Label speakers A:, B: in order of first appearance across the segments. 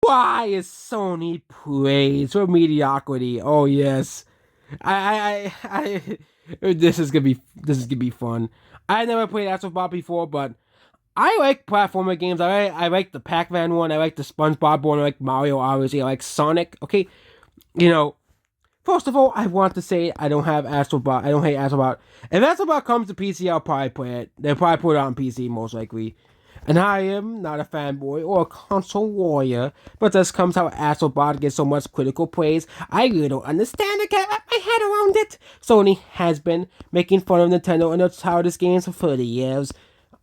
A: Why is Sony praised for mediocrity? Oh yes, this is gonna be fun. I never played Astrobot before, but I like platformer games. I like the Pac-Man one. I like the SpongeBob one. I like Mario, obviously. I like Sonic. Okay, you know. First of all, I want to say I don't have Astrobot. I don't hate Astrobot. If Astrobot comes to PC, I'll probably play it. They'll probably put it on PC most likely. And I am not a fanboy or a console warrior, but this comes how Astrobot gets so much critical praise. I really don't understand. I can't wrap my head around it. Sony has been making fun of Nintendo and their childish games for 30 years.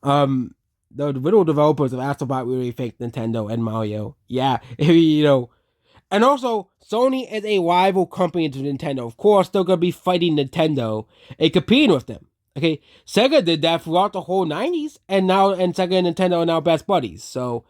A: The little developers of Astrobot really think Nintendo and Mario. Yeah, and also, Sony is a rival company to Nintendo. Of course, they're going to be fighting Nintendo and competing with them. Okay, Sega did that throughout the whole 90s, and Sega and Nintendo are now best buddies. So,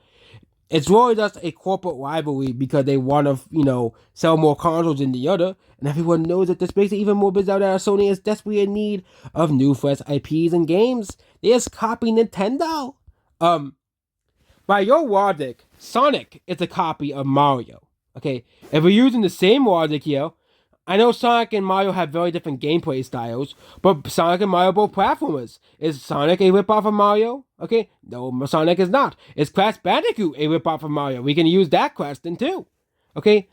A: it's really just a corporate rivalry because they want to, sell more consoles than the other. And everyone knows that this makes it even more bizarre that Sony is desperately in need of new fresh IPs and games. They just copy Nintendo. By your logic, Sonic is a copy of Mario. Okay, if we're using the same logic here, I know Sonic and Mario have very different gameplay styles, but Sonic and Mario are both platformers. Is Sonic a ripoff of Mario? Okay, no, Sonic is not. Is Crash Bandicoot a ripoff of Mario? We can use that question too. Okay,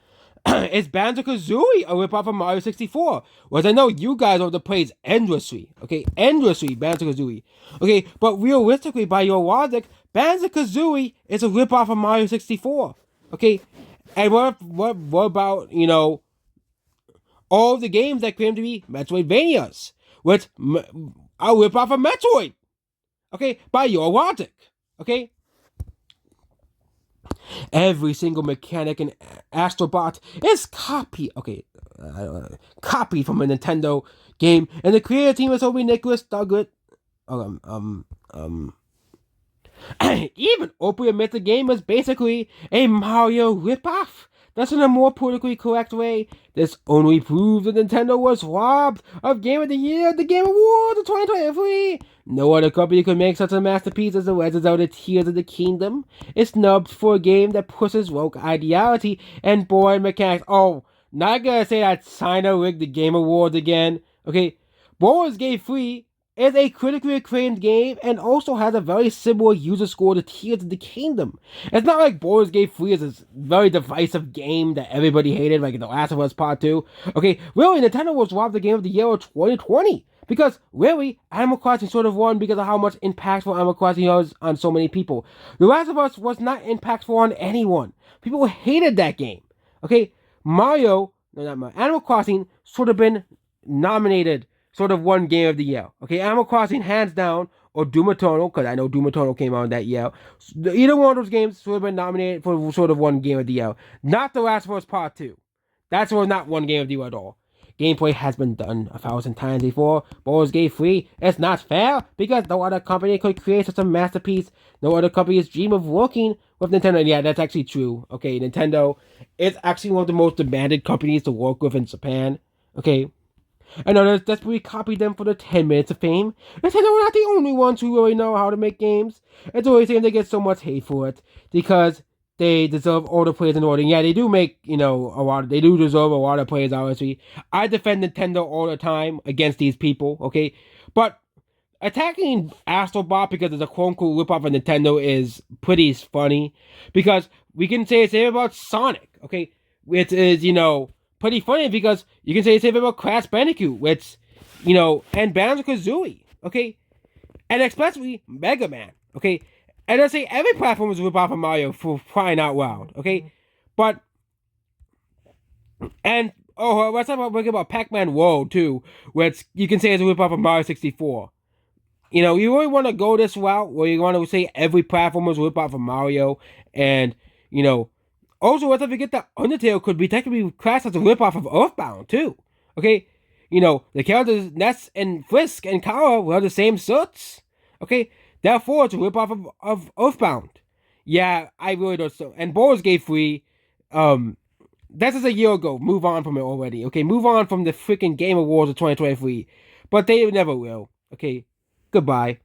A: is Banjo-Kazooie a ripoff of Mario 64? Whereas I know you guys are the plays endlessly. Okay, endlessly Banjo-Kazooie. Okay, but realistically, by your logic, Banjo-Kazooie is a ripoff of Mario 64. Okay, and what about, all of the games that claim to be Metroidvanias, which are ripoff of Metroid? Okay, by your logic. Okay? Every single mechanic in Astrobot is copied from a Nintendo game, and the creative team is only Nicholas Douglas. Even Opie admits the game was basically a Mario ripoff. That's in a more politically correct way. This only proves that Nintendo was robbed of Game of the Year at the Game Awards of 2023. No other company could make such a masterpiece as The Legend of Zelda Tears of the Kingdom. It's snubbed for a game that pushes woke ideology and boring mechanics. Oh, not gonna say that China rigged the Game Awards again. Okay, Baldur's Gate 3 is a critically acclaimed game and also has a very similar user score to Tears of the Kingdom. It's not like Baldur's Gate 3 is this very divisive game that everybody hated, like The Last of Us Part 2. Okay, really, Nintendo was robbed the Game of the Year of 2020. Because, really, Animal Crossing sort of won because of how much impactful Animal Crossing was on so many people. The Last of Us was not impactful on anyone. People hated that game. Okay, Animal Crossing sort of been nominated sort of won Game of the Year. Okay, Animal Crossing hands down, or Doom Eternal, because I know Doom Eternal came out that year. Either one of those games sort of been nominated for sort of one Game of the Year. Not The Last of Us Part 2. That's sort of not one Game of the Year at all. Gameplay has been done 1,000 times before. Baldur's Gate 3 is not fair because no other company could create such a masterpiece. No other company's dream of working with Nintendo. And yeah, that's actually true. Okay, Nintendo is actually one of the most demanded companies to work with in Japan. Okay, I know that's we copied them for the 10 minutes of fame. Nintendo are not the only ones who really know how to make games. It's always seems they get so much hate for it because they deserve all the praise and order. Yeah, they do make, they do deserve a lot of praise, obviously. I defend Nintendo all the time against these people, okay? But attacking Astrobot because it's a quote-unquote ripoff of Nintendo is pretty funny because we can say the same about Sonic, okay? Which is, pretty funny because you can say the same about Crash Bandicoot, which, and Banjo-Kazooie, okay? And especially Mega Man, okay? And I say every platform is a ripoff of Mario for crying out loud, okay? But, let's talk about Pac-Man World, too, which you can say is a ripoff of Mario 64. You really want to go this route where you want to say every platform is a ripoff of Mario, and, also, let's not forget that Undertale could be technically classed as a ripoff of Earthbound, too. Okay? The characters Ness and Frisk and Kara were the same suits. Okay? Therefore, it's a ripoff of Earthbound. Yeah, I really don't so. And Baldur's Gate 3, that's just a year ago. Move on from it already. Okay? Move on from the freaking Game Awards of 2023. But they never will. Okay? Goodbye.